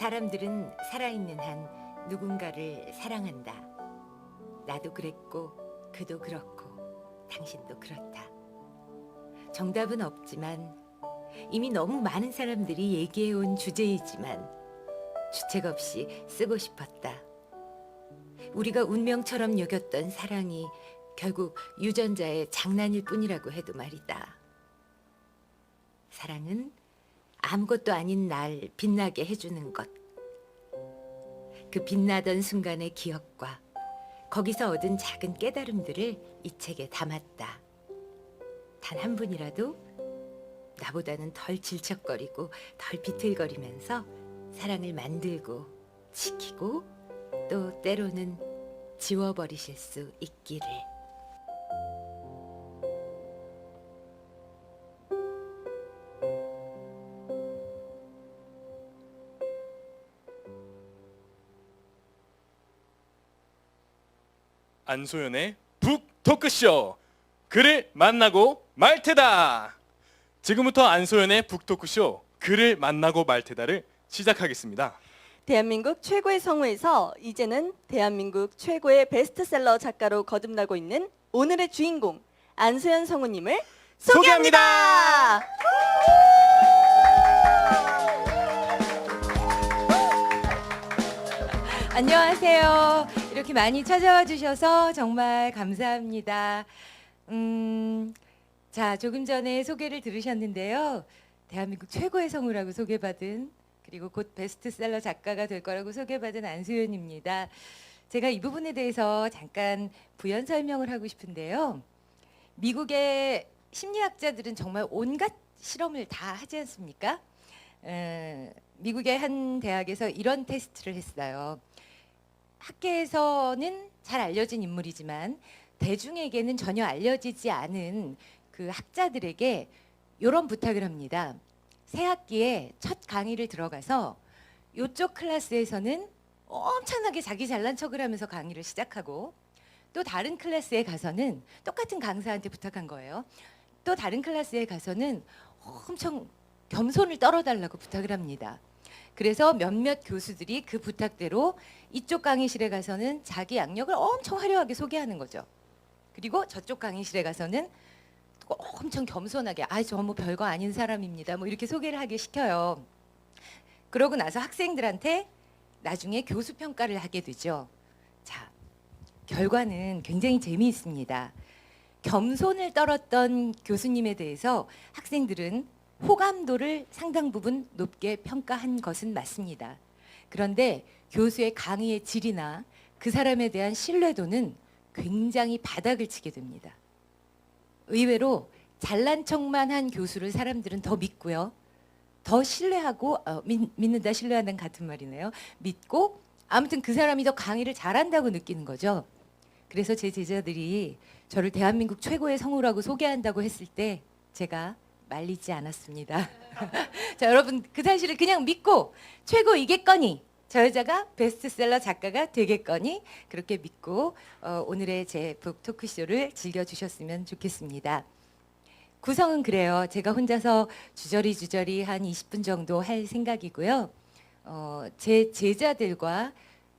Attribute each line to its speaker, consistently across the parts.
Speaker 1: 사람들은 살아있는 한 누군가를 사랑한다. 나도 그랬고, 그도 그렇고, 당신도 그렇다. 정답은 없지만 이미 너무 많은 사람들이 얘기해온 주제이지만 주책 없이 쓰고 싶었다. 우리가 운명처럼 여겼던 사랑이 결국 유전자의 장난일 뿐이라고 해도 말이다. 사랑은 아무것도 아닌 날 빛나게 해주는 것. 그 빛나던 순간의 기억과 거기서 얻은 작은 깨달음들을 이 책에 담았다. 단 한 분이라도 나보다는 덜 질척거리고 덜 비틀거리면서 사랑을 만들고 지키고 또 때로는 지워버리실 수 있기를.
Speaker 2: 안소연의 북 토크쇼 그를 만나고 말 테다. 지금부터 안소연의 북 토크쇼 그를 만나고 말 테다를 시작하겠습니다.
Speaker 3: 대한민국 최고의 성우에서 이제는 대한민국 최고의 베스트셀러 작가로 거듭나고 있는 오늘의 주인공 안소연 성우님을 소개합니다.
Speaker 1: 안녕하세요. 이렇게 많이 찾아와 주셔서 정말 감사합니다. 자, 조금 전에 소개를 들으셨는데요. 대한민국 최고의 성우라고 소개받은, 그리고 곧 베스트셀러 작가가 될 거라고 소개받은 안소연입니다. 제가 이 부분에 대해서 잠깐 부연 설명을 하고 싶은데요. 미국의 심리학자들은 정말 온갖 실험을 다 하지 않습니까? 미국의 한 대학에서 이런 테스트를 했어요. 학계에서는 잘 알려진 인물이지만 대중에게는 전혀 알려지지 않은 그 학자들에게 이런 부탁을 합니다. 새 학기에 첫 강의를 들어가서 이쪽 클래스에서는 엄청나게 자기 잘난 척을 하면서 강의를 시작하고, 또 다른 클래스에 가서는 똑같은 강사한테 부탁한 거예요. 또 다른 클래스에 가서는 엄청 겸손을 떨어달라고 부탁을 합니다. 그래서 몇몇 교수들이 그 부탁대로 이쪽 강의실에 가서는 자기 양력을 엄청 화려하게 소개하는 거죠. 그리고 저쪽 강의실에 가서는 엄청 겸손하게 저 뭐 별거 아닌 사람입니다, 뭐 이렇게 소개를 하게 시켜요. 그러고 나서 학생들한테 나중에 교수 평가를 하게 되죠. 자, 결과는 굉장히 재미있습니다. 겸손을 떨었던 교수님에 대해서 학생들은 호감도를 상당 부분 높게 평가한 것은 맞습니다. 그런데 교수의 강의의 질이나 그 사람에 대한 신뢰도는 굉장히 바닥을 치게 됩니다. 의외로 잘난 척만 한 교수를 사람들은 더 믿고요. 더 신뢰하고, 믿는다 신뢰한다는 같은 말이네요. 믿고 아무튼 그 사람이 더 강의를 잘한다고 느끼는 거죠. 그래서 제 제자들이 저를 대한민국 최고의 성우라고 소개한다고 했을 때 제가 말리지 않았습니다. 자, 여러분 그 사실을 그냥 믿고 최고이겠거니, 저 여자가 베스트셀러 작가가 되겠거니 그렇게 믿고 오늘의 제 북 토크쇼를 즐겨주셨으면 좋겠습니다. 구성은 그래요. 제가 혼자서 주저리 한 20분 정도 할 생각이고요. 제 제자들과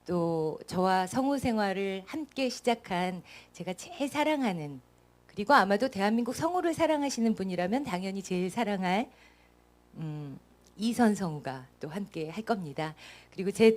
Speaker 1: 또 저와 성우 생활을 함께 시작한 제가 제일 사랑하는, 그리고 아마도 대한민국 성우를 사랑하시는 분이라면 당연히 제일 사랑할 이선 성우가 또 함께 할 겁니다. 그리고 제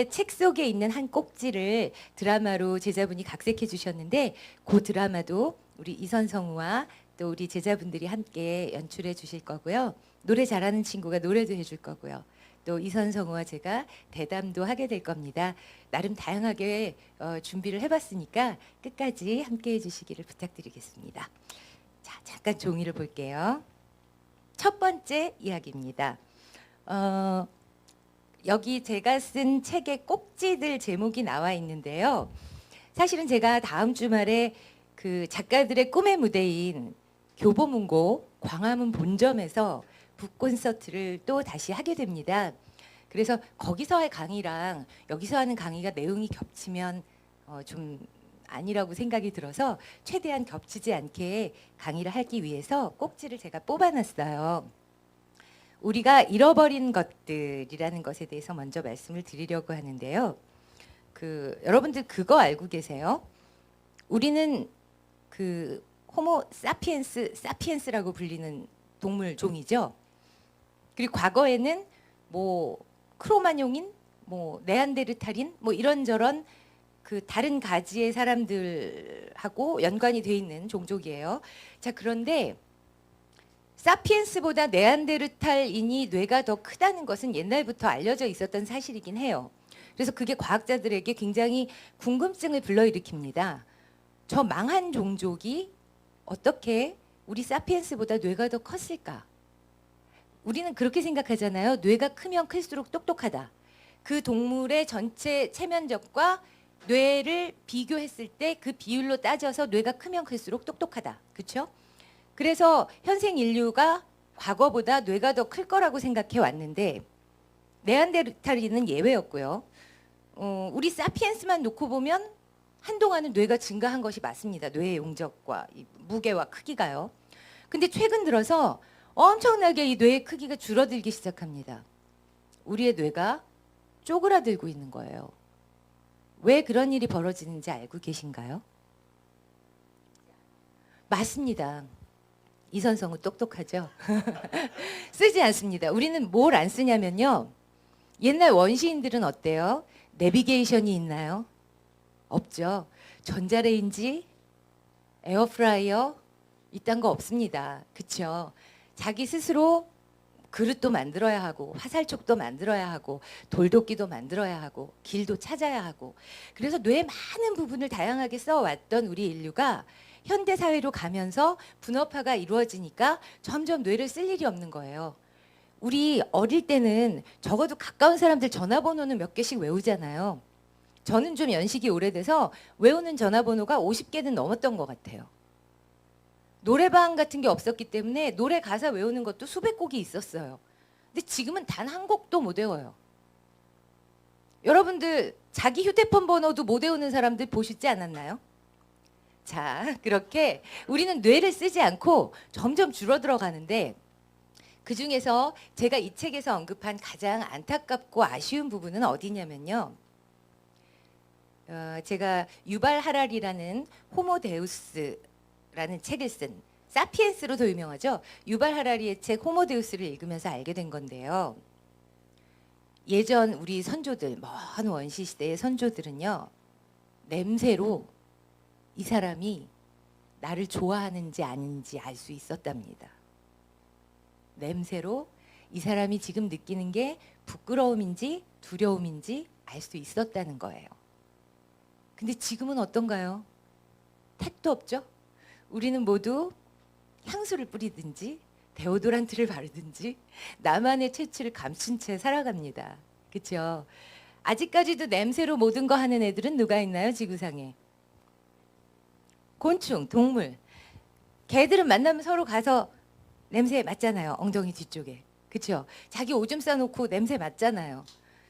Speaker 1: 책 속에 있는 한 꼭지를 드라마로 제자분이 각색해 주셨는데 그 드라마도 우리 이선 성우와 또 우리 제자분들이 함께 연출해 주실 거고요. 노래 잘하는 친구가 노래도 해줄 거고요. 또 이선 성우와 제가 대담도 하게 될 겁니다. 나름 다양하게 준비를 해봤으니까 끝까지 함께 해주시기를 부탁드리겠습니다. 자, 잠깐 종이를 볼게요. 첫 번째 이야기입니다. 여기 제가 쓴 책의 꼭지들 제목이 나와 있는데요. 사실은 제가 다음 주말에 그 작가들의 꿈의 무대인 교보문고 광화문 본점에서 북콘서트를 또 다시 하게 됩니다. 그래서 거기서 할 강의랑 여기서 하는 강의가 내용이 겹치면 좀 아니라고 생각이 들어서 최대한 겹치지 않게 강의를 하기 위해서 꼭지를 제가 뽑아놨어요. 우리가 잃어버린 것들이라는 것에 대해서 먼저 말씀을 드리려고 하는데요. 여러분들 그거 알고 계세요? 우리는 그 호모 사피엔스라고 불리는 동물 종이죠. 그리고 과거에는 뭐 크로마뇽인, 뭐 네안데르탈인, 뭐 이런저런 그 다른 가지의 사람들하고 연관이 돼 있는 종족이에요. 자, 그런데 사피엔스보다 네안데르탈인이 뇌가 더 크다는 것은 옛날부터 알려져 있었던 사실이긴 해요. 그래서 그게 과학자들에게 굉장히 궁금증을 불러일으킵니다. 저 망한 종족이 어떻게 우리 사피엔스보다 뇌가 더 컸을까? 우리는 그렇게 생각하잖아요. 뇌가 크면 클수록 똑똑하다. 그 동물의 전체 체면적과 뇌를 비교했을 때 그 비율로 따져서 뇌가 크면 클수록 똑똑하다. 그렇죠? 그래서 현생 인류가 과거보다 뇌가 더 클 거라고 생각해 왔는데 네안데르탈인은 예외였고요. 우리 사피엔스만 놓고 보면 한동안은 뇌가 증가한 것이 맞습니다. 뇌의 용적과 이 무게와 크기가요. 근데 최근 들어서 엄청나게 이 뇌의 크기가 줄어들기 시작합니다. 우리의 뇌가 쪼그라들고 있는 거예요. 왜 그런 일이 벌어지는지 알고 계신가요? 맞습니다. 이선성은 똑똑하죠? 쓰지 않습니다. 우리는 뭘 안 쓰냐면요. 옛날 원시인들은 어때요? 내비게이션이 있나요? 없죠. 전자레인지, 에어프라이어 이딴 거 없습니다. 그렇죠? 자기 스스로 그릇도 만들어야 하고 화살촉도 만들어야 하고 돌도끼도 만들어야 하고 길도 찾아야 하고 그래서 뇌의 많은 부분을 다양하게 써왔던 우리 인류가 현대 사회로 가면서 분업화가 이루어지니까 점점 뇌를 쓸 일이 없는 거예요. 우리 어릴 때는 적어도 가까운 사람들 전화번호는 몇 개씩 외우잖아요. 저는 좀 연식이 오래돼서 외우는 전화번호가 50개는 넘었던 것 같아요. 노래방 같은 게 없었기 때문에 노래 가사 외우는 것도 수백 곡이 있었어요. 근데 지금은 단 한 곡도 못 외워요. 여러분들 자기 휴대폰 번호도 못 외우는 사람들 보시지 않았나요? 자, 그렇게 우리는 뇌를 쓰지 않고 점점 줄어들어 가는데 그중에서 제가 이 책에서 언급한 가장 안타깝고 아쉬운 부분은 어디냐면요. 제가 유발 하랄이라는 호모 데우스라는 책을 쓴 사피엔스로 더 유명하죠. 유발 하랄리의 책 호모 데우스를 읽으면서 알게 된 건데요. 예전 우리 선조들, 먼 원시 시대의 선조들은요. 냄새로 이 사람이 나를 좋아하는지 아닌지 알 수 있었답니다. 냄새로 이 사람이 지금 느끼는 게 부끄러움인지 두려움인지 알 수 있었다는 거예요. 근데 지금은 어떤가요? 택도 없죠? 우리는 모두 향수를 뿌리든지 데오도란트를 바르든지 나만의 체취를 감춘 채 살아갑니다. 그렇죠? 아직까지도 냄새로 모든 거 하는 애들은 누가 있나요? 지구상에. 곤충, 동물. 개들은 만나면 서로 가서 냄새 맡잖아요. 엉덩이 뒤쪽에. 그렇죠? 자기 오줌 싸놓고 냄새 맡잖아요.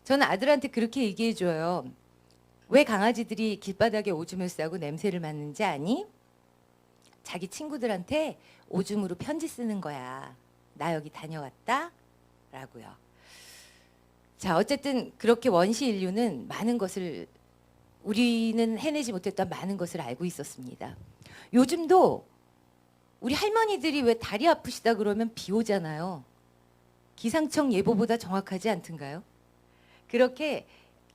Speaker 1: 저는 아들한테 그렇게 얘기해줘요. 왜 강아지들이 길바닥에 오줌을 싸고 냄새를 맡는지 아니? 자기 친구들한테 오줌으로 편지 쓰는 거야. 나 여기 다녀왔다? 라고요. 자, 어쨌든 그렇게 원시 인류는 많은 것을 우리는 해내지 못했던 많은 것을 알고 있었습니다. 요즘도 우리 할머니들이 왜 다리 아프시다 그러면 비 오잖아요. 기상청 예보보다 정확하지 않던가요? 그렇게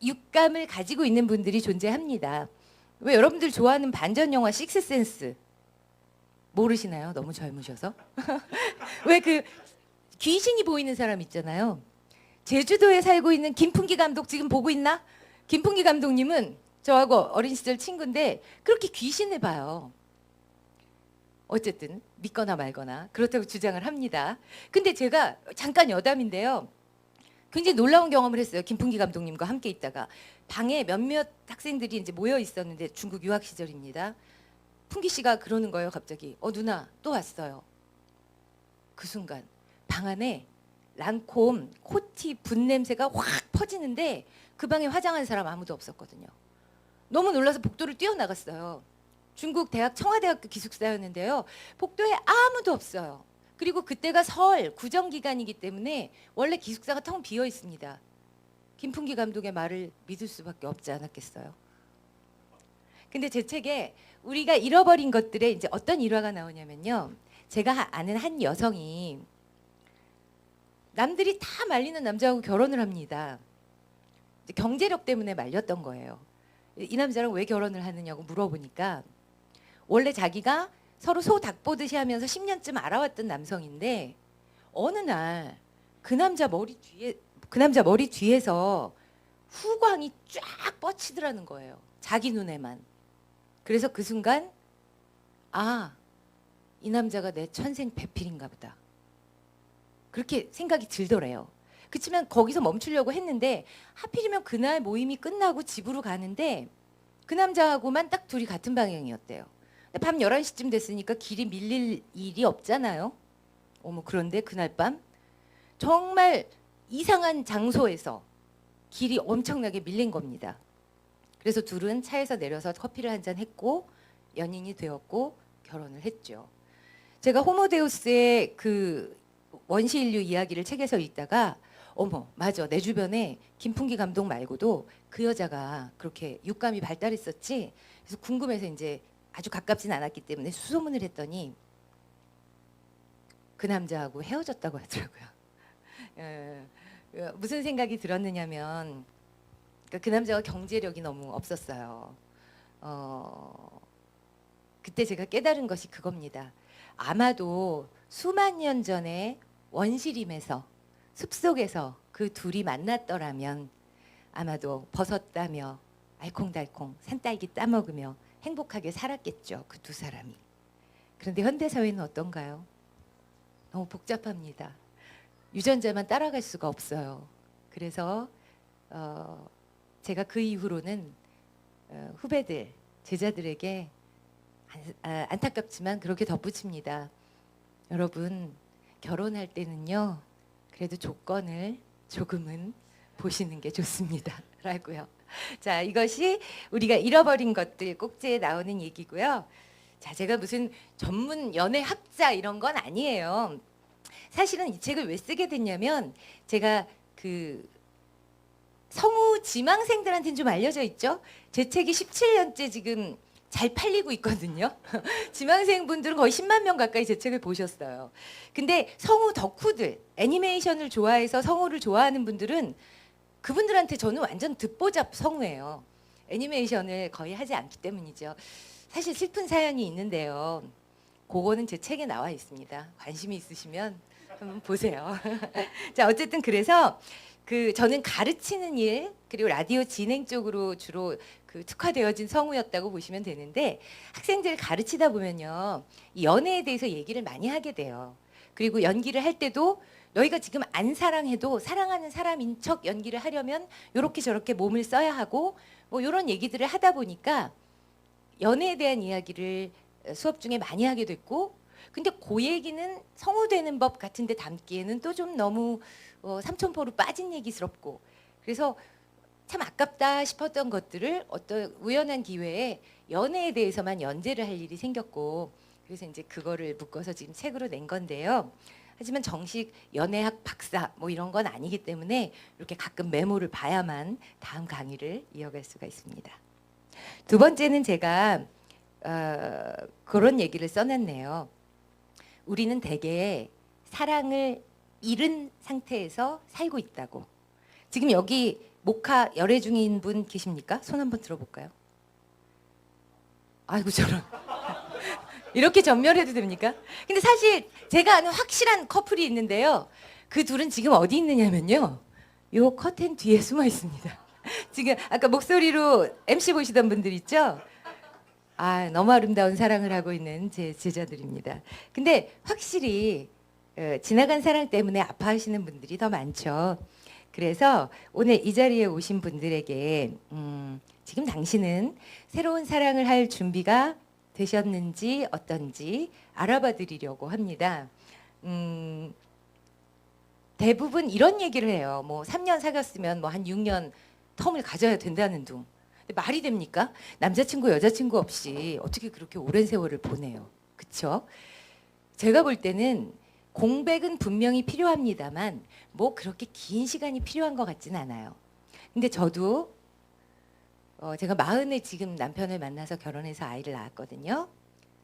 Speaker 1: 육감을 가지고 있는 분들이 존재합니다. 왜 여러분들 좋아하는 반전 영화 식스센스 모르시나요? 너무 젊으셔서. 왜 그 귀신이 보이는 사람 있잖아요. 제주도에 살고 있는 김풍기 감독 지금 보고 있나? 김풍기 감독님은 저하고 어린 시절 친구인데 그렇게 귀신을 봐요. 어쨌든 믿거나 말거나 그렇다고 주장을 합니다. 근데 제가 잠깐 여담인데요. 굉장히 놀라운 경험을 했어요. 김풍기 감독님과 함께 있다가 방에 몇몇 학생들이 이제 모여 있었는데 중국 유학 시절입니다. 풍기 씨가 그러는 거예요. 갑자기 누나 또 왔어요. 그 순간 방 안에 랑콤 코티 분 냄새가 확 퍼지는데 그 방에 화장한 사람 아무도 없었거든요. 너무 놀라서 복도를 뛰어나갔어요. 중국 대학 청와대학교 기숙사였는데요. 복도에 아무도 없어요. 그리고 그때가 설 구정 기간이기 때문에 원래 기숙사가 텅 비어 있습니다. 김풍기 감독의 말을 믿을 수밖에 없지 않았겠어요. 근데 제 책에 우리가 잃어버린 것들에 이제 어떤 일화가 나오냐면요. 제가 아는 한 여성이 남들이 다 말리는 남자하고 결혼을 합니다. 이제 경제력 때문에 말렸던 거예요. 이 남자랑 왜 결혼을 하느냐고 물어보니까 원래 자기가 서로 소 닭 보듯이 하면서 10년쯤 알아왔던 남성인데 어느 날 그 남자 머리 뒤에서 후광이 쫙 뻗치더라는 거예요. 자기 눈에만. 그래서 그 순간 아, 이 남자가 내 천생 배필인가 보다. 그렇게 생각이 들더래요. 그렇지만 거기서 멈추려고 했는데 하필이면 그날 모임이 끝나고 집으로 가는데 그 남자하고만 딱 둘이 같은 방향이었대요. 근데 밤 11시쯤 됐으니까 길이 밀릴 일이 없잖아요. 어머, 그런데 그날 밤 정말 이상한 장소에서 길이 엄청나게 밀린 겁니다. 그래서 둘은 차에서 내려서 커피를 한잔 했고 연인이 되었고 결혼을 했죠. 제가 호모데우스의 그 원시인류 이야기를 책에서 읽다가 어머, 맞아, 내 주변에 김풍기 감독 말고도 그 여자가 그렇게 육감이 발달했었지. 그래서 궁금해서 이제 아주 가깝진 않았기 때문에 수소문을 했더니 그 남자하고 헤어졌다고 하더라고요. 무슨 생각이 들었느냐면 그 남자가 경제력이 너무 없었어요. 그때 제가 깨달은 것이 그겁니다. 아마도 수만 년 전에 원시림에서 숲속에서 그 둘이 만났더라면 아마도 버섯 따며 알콩달콩 산딸기 따먹으며 행복하게 살았겠죠. 그 두 사람이. 그런데 현대사회는 어떤가요? 너무 복잡합니다. 유전자만 따라갈 수가 없어요. 그래서 제가 그 이후로는 후배들, 제자들에게 안타깝지만 그렇게 덧붙입니다. 여러분, 결혼할 때는요, 그래도 조건을 조금은 보시는 게 좋습니다. 라고요. 자, 이것이 우리가 잃어버린 것들 꼭지에 나오는 얘기고요. 자, 제가 무슨 전문 연애학자 이런 건 아니에요. 사실은 이 책을 왜 쓰게 됐냐면 제가 그 성우 지망생들한테는 좀 알려져 있죠. 제 책이 17년째 지금 잘 팔리고 있거든요. 지망생분들은 거의 10만 명 가까이 제 책을 보셨어요. 근데 성우 덕후들, 애니메이션을 좋아해서 성우를 좋아하는 분들은 그분들한테 저는 완전 듣보잡 성우예요. 애니메이션을 거의 하지 않기 때문이죠. 사실 슬픈 사연이 있는데요. 그거는 제 책에 나와 있습니다. 관심이 있으시면 한번 보세요. 자, 어쨌든 그래서 저는 가르치는 일 그리고 라디오 진행 쪽으로 주로 특화되어진 성우였다고 보시면 되는데 학생들 가르치다 보면요, 이 연애에 대해서 얘기를 많이 하게 돼요. 그리고 연기를 할 때도 너희가 지금 안 사랑해도 사랑하는 사람인 척 연기를 하려면 이렇게 저렇게 몸을 써야 하고 뭐 이런 얘기들을 하다 보니까 연애에 대한 이야기를 수업 중에 많이 하게 됐고, 근데 그 얘기는 성우되는 법 같은데 담기에는 또 좀 너무 삼천포로 빠진 얘기스럽고, 그래서 참 아깝다 싶었던 것들을 어떤 우연한 기회에 연애에 대해서만 연재를 할 일이 생겼고, 그래서 이제 그거를 묶어서 지금 책으로 낸 건데요. 하지만 정식 연애학 박사 뭐 이런 건 아니기 때문에 이렇게 가끔 메모를 봐야만 다음 강의를 이어갈 수가 있습니다. 두 번째는 제가 그런 얘기를 써냈네요. 우리는 대개 사랑을 잃은 상태에서 살고 있다고. 지금 여기 모카 열애 중인 분 계십니까? 손 한번 들어볼까요? 아이고 저런. 이렇게 전멸해도 됩니까? 근데 사실 제가 아는 확실한 커플이 있는데요. 그 둘은 지금 어디 있느냐면요. 요 커튼 뒤에 숨어 있습니다. 지금 아까 목소리로 MC 보시던 분들 있죠? 아, 너무 아름다운 사랑을 하고 있는 제 제자들입니다. 근데 확실히 지나간 사랑 때문에 아파하시는 분들이 더 많죠. 그래서 오늘 이 자리에 오신 분들에게 지금 당신은 새로운 사랑을 할 준비가 되셨는지 어떤지 알아봐 드리려고 합니다. 대부분 이런 얘기를 해요. 뭐 3년 사귀었으면 뭐 한 6년 텀을 가져야 된다는 둥. 근데 말이 됩니까? 남자친구 여자친구 없이 어떻게 그렇게 오랜 세월을 보내요. 그렇죠? 제가 볼 때는 공백은 분명히 필요합니다만 뭐 그렇게 긴 시간이 필요한 것 같지는 않아요. 근데 저도 제가 40에 지금 남편을 만나서 결혼해서 아이를 낳았거든요.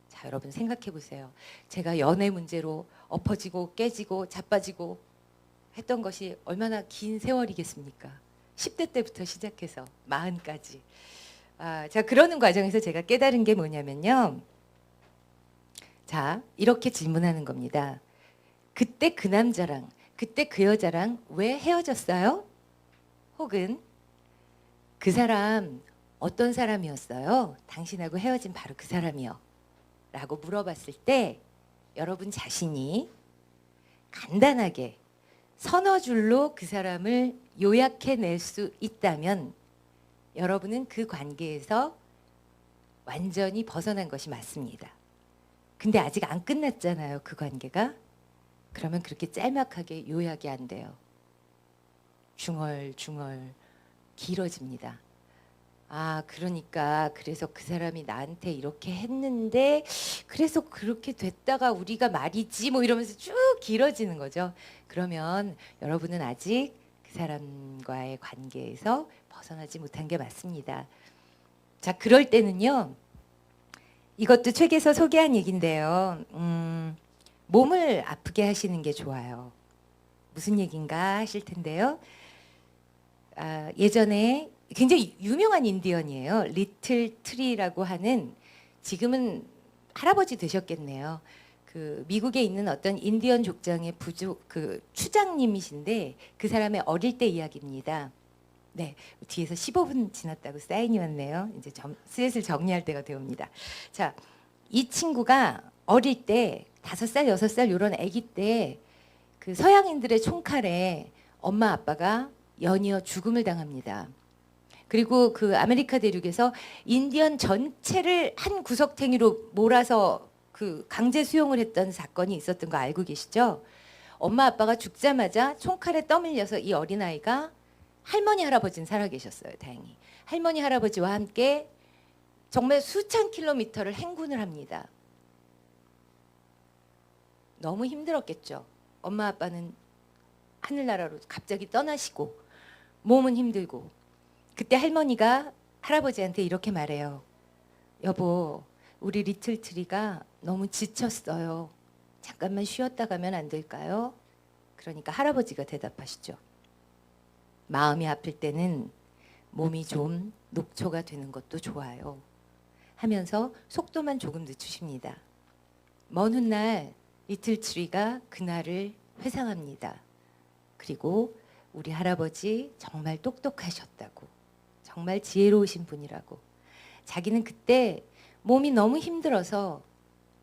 Speaker 1: 자, 여러분 생각해 보세요. 제가 연애 문제로 엎어지고 깨지고 자빠지고 했던 것이 얼마나 긴 세월이겠습니까? 10대 때부터 시작해서 40까지. 자, 그러는 과정에서 제가 깨달은 게 뭐냐면요. 자, 이렇게 질문하는 겁니다. 그때 그 남자랑, 그때 그 여자랑 왜 헤어졌어요? 혹은 그 사람 어떤 사람이었어요? 당신하고 헤어진 바로 그 사람이요. 라고 물어봤을 때 여러분 자신이 간단하게 서너 줄로 그 사람을 요약해낼 수 있다면 여러분은 그 관계에서 완전히 벗어난 것이 맞습니다. 근데 아직 안 끝났잖아요, 그 관계가. 그러면 그렇게 짤막하게 요약이 안 돼요. 중얼중얼 길어집니다. 그러니까 그래서 그 사람이 나한테 이렇게 했는데 그래서 그렇게 됐다가 우리가 말이지 뭐 이러면서 쭉 길어지는 거죠. 그러면 여러분은 아직 그 사람과의 관계에서 벗어나지 못한 게 맞습니다. 자, 그럴 때는요. 이것도 책에서 소개한 얘기인데요. 몸을 아프게 하시는 게 좋아요. 무슨 얘기인가 하실 텐데요. 예전에 굉장히 유명한 인디언이에요. 리틀 트리라고 하는, 지금은 할아버지 되셨겠네요. 그 미국에 있는 어떤 인디언 족장의 그 추장님이신데 그 사람의 어릴 때 이야기입니다. 네, 뒤에서 15분 지났다고 사인이 왔네요. 이제 슬슬 정리할 때가 되옵니다. 자, 이 친구가 어릴 때 5살, 6살 이런 아기 때 그 서양인들의 총칼에 엄마 아빠가 연이어 죽음을 당합니다. 그리고 그 아메리카 대륙에서 인디언 전체를 한 구석탱이로 몰아서 그 강제 수용을 했던 사건이 있었던 거 알고 계시죠? 엄마 아빠가 죽자마자 총칼에 떠밀려서 이 어린아이가 할머니 할아버지는 살아계셨어요. 다행히. 할머니 할아버지와 함께 정말 수천 킬로미터를 행군을 합니다. 너무 힘들었겠죠. 엄마 아빠는 하늘나라로 갑자기 떠나시고 몸은 힘들고. 그때 할머니가 할아버지한테 이렇게 말해요. 여보, 우리 리틀 트리가 너무 지쳤어요. 잠깐만 쉬었다 가면 안 될까요? 그러니까 할아버지가 대답하시죠. 마음이 아플 때는 몸이 좀 녹초가 되는 것도 좋아요. 하면서 속도만 조금 늦추십니다. 먼 훗날 리틀 트리가 그날을 회상합니다. 그리고 우리 할아버지 정말 똑똑하셨다고, 정말 지혜로우신 분이라고, 자기는 그때 몸이 너무 힘들어서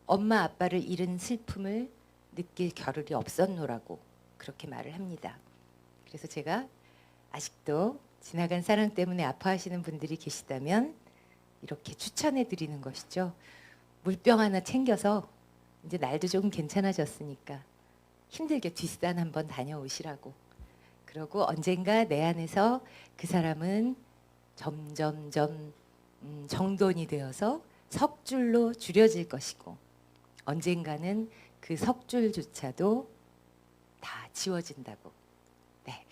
Speaker 1: 엄마 아빠를 잃은 슬픔을 느낄 겨를이 없었노라고 그렇게 말을 합니다. 그래서 제가 아직도 지나간 사랑 때문에 아파하시는 분들이 계시다면 이렇게 추천해 드리는 것이죠. 물병 하나 챙겨서 이제 날도 조금 괜찮아졌으니까 힘들게 뒷산 한번 다녀오시라고. 그러고 언젠가 내 안에서 그 사람은 점점점 정돈이 되어서 석줄로 줄여질 것이고 언젠가는 그 석줄조차도 다 지워진다고. 네.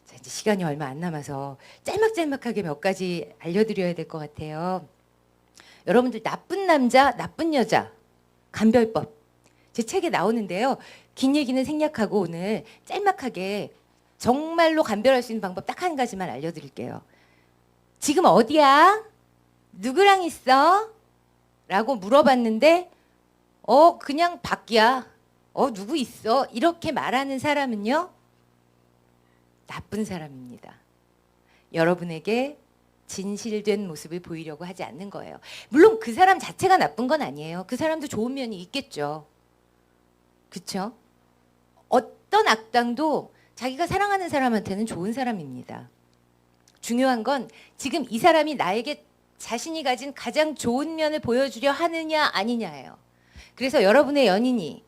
Speaker 1: 자, 이제 시간이 얼마 안 남아서 짤막짤막하게 몇 가지 알려드려야 될 것 같아요. 여러분들 나쁜 남자, 나쁜 여자 감별법 제 책에 나오는데요. 긴 얘기는 생략하고 오늘 짤막하게 정말로 감별할 수 있는 방법 딱 한 가지만 알려드릴게요. 지금 어디야? 누구랑 있어? 라고 물어봤는데 그냥 밖이야. 누구 있어? 이렇게 말하는 사람은요. 나쁜 사람입니다. 여러분에게 진실된 모습을 보이려고 하지 않는 거예요. 물론 그 사람 자체가 나쁜 건 아니에요. 그 사람도 좋은 면이 있겠죠. 그렇죠? 어떤 악당도 자기가 사랑하는 사람한테는 좋은 사람입니다. 중요한 건 지금 이 사람이 나에게 자신이 가진 가장 좋은 면을 보여주려 하느냐 아니냐예요. 그래서 여러분의 연인이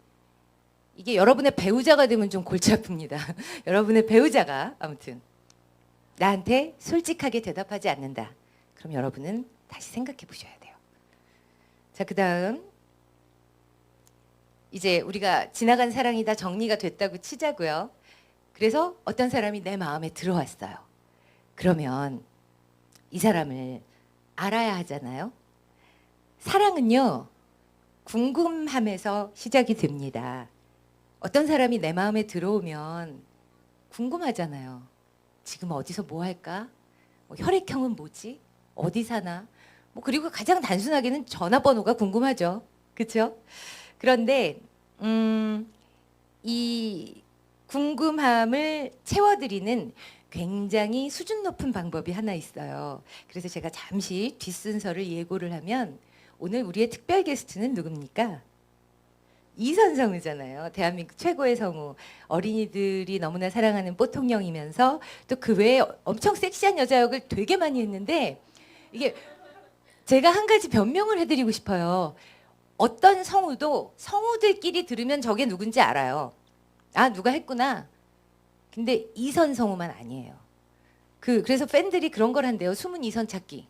Speaker 1: 이게 여러분의 배우자가 되면 좀 골치 아픕니다. 여러분의 배우자가 아무튼 나한테 솔직하게 대답하지 않는다. 그럼 여러분은 다시 생각해 보셔야 돼요. 자, 그다음 이제 우리가 지나간 사랑이 다 정리가 됐다고 치자고요. 그래서 어떤 사람이 내 마음에 들어왔어요. 그러면 이 사람을 알아야 하잖아요. 사랑은요, 궁금함에서 시작이 됩니다. 어떤 사람이 내 마음에 들어오면 궁금하잖아요. 지금 어디서 뭐 할까? 뭐 혈액형은 뭐지? 어디 사나? 뭐 그리고 가장 단순하게는 전화번호가 궁금하죠. 그렇죠? 그런데 이 궁금함을 채워드리는 굉장히 수준 높은 방법이 하나 있어요. 그래서 제가 잠시 뒷순서를 예고를 하면 오늘 우리의 특별 게스트는 누굽니까? 이선성우잖아요. 대한민국 최고의 성우. 어린이들이 너무나 사랑하는 뽀통령이면서 또 그 외에 엄청 섹시한 여자 역을 되게 많이 했는데 이게 제가 한 가지 변명을 해드리고 싶어요. 어떤 성우도 성우들끼리 들으면 저게 누군지 알아요. 아, 누가 했구나. 근데 이선 성우만 아니에요. 그래서 팬들이 그런 걸 한대요. 숨은 이선 찾기.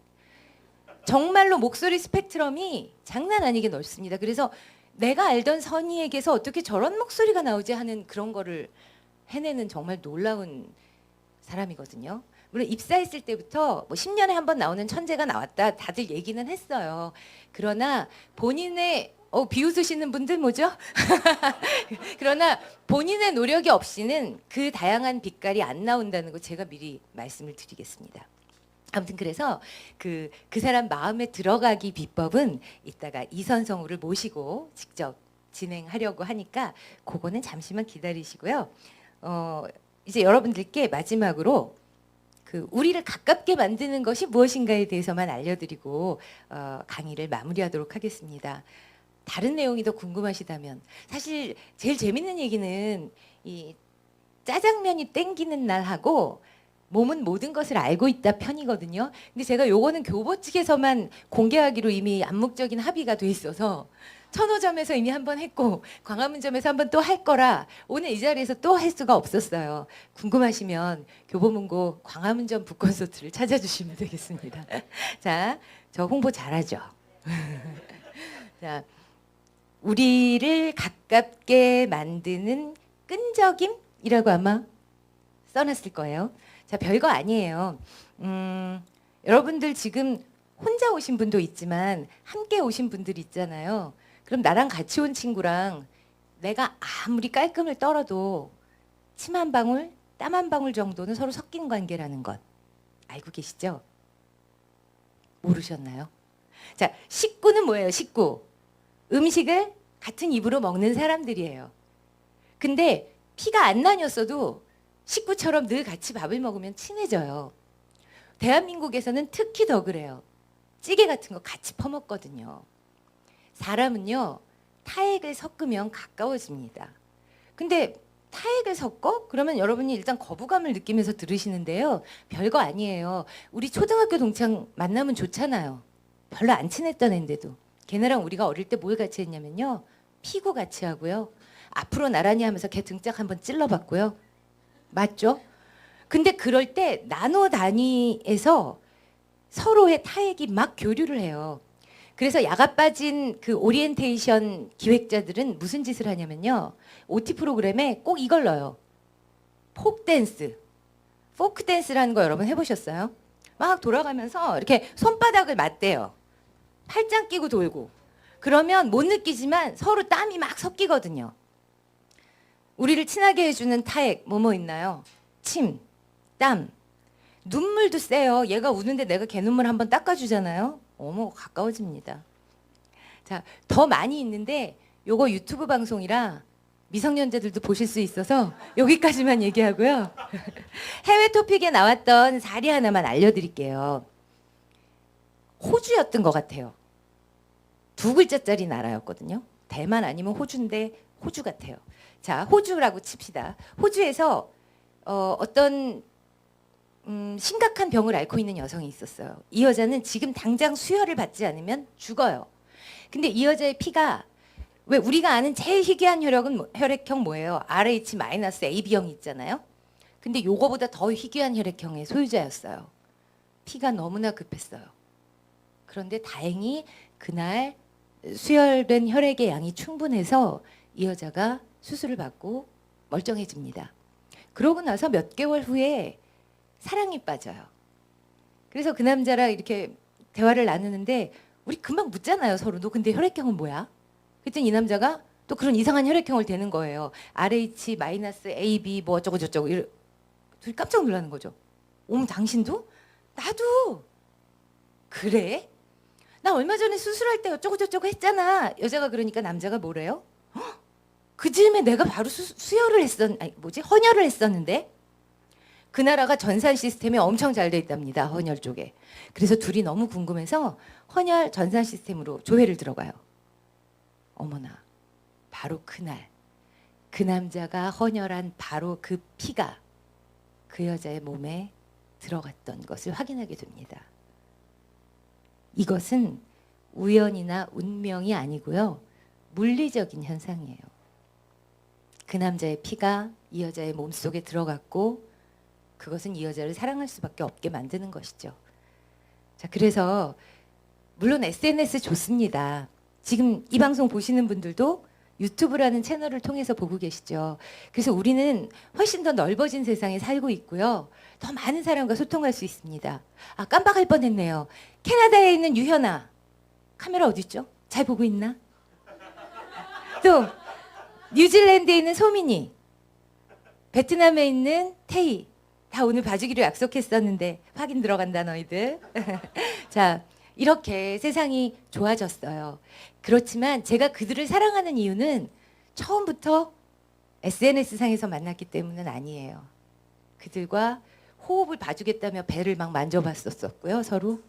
Speaker 1: 정말로 목소리 스펙트럼이 장난 아니게 넓습니다. 그래서 내가 알던 선희에게서 어떻게 저런 목소리가 나오지 하는 그런 거를 해내는 정말 놀라운 사람이거든요. 물론 입사했을 때부터 뭐 10년에 한 번 나오는 천재가 나왔다 다들 얘기는 했어요. 그러나 본인의 비웃으시는 분들 뭐죠? 그러나 본인의 노력이 없이는 그 다양한 빛깔이 안 나온다는 거 제가 미리 말씀을 드리겠습니다. 아무튼 그래서 그 사람 마음에 들어가기 비법은 이따가 이선성우를 모시고 직접 진행하려고 하니까 그거는 잠시만 기다리시고요. 이제 여러분들께 마지막으로 우리를 가깝게 만드는 것이 무엇인가에 대해서만 알려드리고 강의를 마무리하도록 하겠습니다. 다른 내용이 더 궁금하시다면 사실 제일 재밌는 얘기는 이 짜장면이 땡기는 날하고 몸은 모든 것을 알고 있다 편이거든요. 근데 제가 요거는 교보 측에서만 공개하기로 이미 암묵적인 합의가 돼 있어서 천호점에서 이미 한 번 했고 광화문점에서 한 번 또 할 거라 오늘 이 자리에서 또 할 수가 없었어요. 궁금하시면 교보문고 광화문점 북콘서트를 찾아주시면 되겠습니다. 자, 저 홍보 잘하죠. 자, 우리를 가깝게 만드는 끈적임이라고 아마 써놨을 거예요. 자, 별거 아니에요. 여러분들 지금 혼자 오신 분도 있지만 함께 오신 분들이 있잖아요. 그럼 나랑 같이 온 친구랑 내가 아무리 깔끔을 떨어도 침 한 방울, 땀 한 방울 정도는 서로 섞인 관계라는 것 알고 계시죠? 모르셨나요? 자, 식구는 뭐예요? 식구. 음식을 같은 입으로 먹는 사람들이에요. 근데 피가 안 나뉘었어도 식구처럼 늘 같이 밥을 먹으면 친해져요. 대한민국에서는 특히 더 그래요. 찌개 같은 거 같이 퍼먹거든요. 사람은요, 타액을 섞으면 가까워집니다. 근데 타액을 섞어? 그러면 여러분이 일단 거부감을 느끼면서 들으시는데요. 별거 아니에요. 우리 초등학교 동창 만나면 좋잖아요. 별로 안 친했던 애인데도. 걔네랑 우리가 어릴 때 뭘 같이 했냐면요. 피구 같이 하고요. 앞으로 나란히 하면서 걔 등짝 한번 찔러봤고요. 맞죠? 근데 그럴 때 나노 단위에서 서로의 타액이 막 교류를 해요. 그래서 야가 빠진 그 오리엔테이션 기획자들은 무슨 짓을 하냐면요. OT 프로그램에 꼭 이걸 넣어요. 폭댄스. 포크댄스라는 거 여러분 해보셨어요? 막 돌아가면서 이렇게 손바닥을 맞대요. 팔짱 끼고 돌고. 그러면 못 느끼지만 서로 땀이 막 섞이거든요. 우리를 친하게 해주는 타액 뭐뭐 있나요? 침, 땀, 눈물도 세요. 얘가 우는데 내가 걔 눈물 한번 닦아주잖아요. 어머, 가까워집니다. 자, 더 많이 있는데 요거 유튜브 방송이라 미성년자들도 보실 수 있어서 여기까지만 얘기하고요. 해외 토픽에 나왔던 사례 하나만 알려드릴게요. 호주였던 것 같아요. 2글자짜리 나라였거든요. 대만 아니면 호주인데 호주 같아요. 자, 호주라고 칩시다. 호주에서 어떤 심각한 병을 앓고 있는 여성이 있었어요. 이 여자는 지금 당장 수혈을 받지 않으면 죽어요. 근데 이 여자의 피가 왜 우리가 아는 제일 희귀한 혈액형 뭐예요? RH-AB형이 있잖아요. 근데 요거보다 더 희귀한 혈액형의 소유자였어요. 피가 너무나 급했어요. 그런데 다행히 그날 수혈된 혈액의 양이 충분해서 이 여자가 수술을 받고 멀쩡해집니다. 그러고 나서 몇 개월 후에 사랑에 빠져요. 그래서 그 남자랑 이렇게 대화를 나누는데 우리 금방 묻잖아요, 서로. 너 근데 혈액형은 뭐야? 그랬더니 이 남자가 또 그런 이상한 혈액형을 대는 거예요. RH-AB 뭐 어쩌고 저쩌고. 둘이 깜짝 놀라는 거죠. 어머, 당신도? 나도. 그래? 나 얼마 전에 수술할 때 어쩌고 저쩌고 했잖아. 여자가 그러니까 남자가 뭐래요? 헉, 그 즈음에 내가 바로 헌혈을 했었는데 그 나라가 전산 시스템이 엄청 잘 돼 있답니다. 헌혈 쪽에. 그래서 둘이 너무 궁금해서 헌혈 전산 시스템으로 조회를 들어가요. 어머나, 바로 그날 그 남자가 헌혈한 바로 그 피가 그 여자의 몸에 들어갔던 것을 확인하게 됩니다. 이것은 우연이나 운명이 아니고요. 물리적인 현상이에요. 그 남자의 피가 이 여자의 몸속에 들어갔고 그것은 이 여자를 사랑할 수밖에 없게 만드는 것이죠. 자, 그래서 물론 SNS 좋습니다. 지금 이 방송 보시는 분들도 유튜브라는 채널을 통해서 보고 계시죠. 그래서 우리는 훨씬 더 넓어진 세상에 살고 있고요. 더 많은 사람과 소통할 수 있습니다. 아, 깜빡할 뻔했네요. 캐나다에 있는 유현아. 카메라 어디 있죠? 잘 보고 있나? 또 뉴질랜드에 있는 소민이. 베트남에 있는 태희. 다 오늘 봐주기로 약속했었는데 확인 들어간다 너희들. 자, 이렇게 세상이 좋아졌어요. 그렇지만 제가 그들을 사랑하는 이유는 처음부터 SNS상에서 만났기 때문은 아니에요. 그들과 호흡을 봐주겠다며 배를 막 만져봤었고요. 서로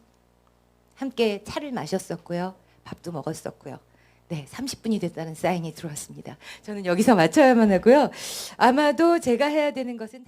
Speaker 1: 함께 차를 마셨었고요. 밥도 먹었었고요. 네, 30분이 됐다는 사인이 들어왔습니다. 저는 여기서 마쳐야만 하고요. 아마도 제가 해야 되는 것은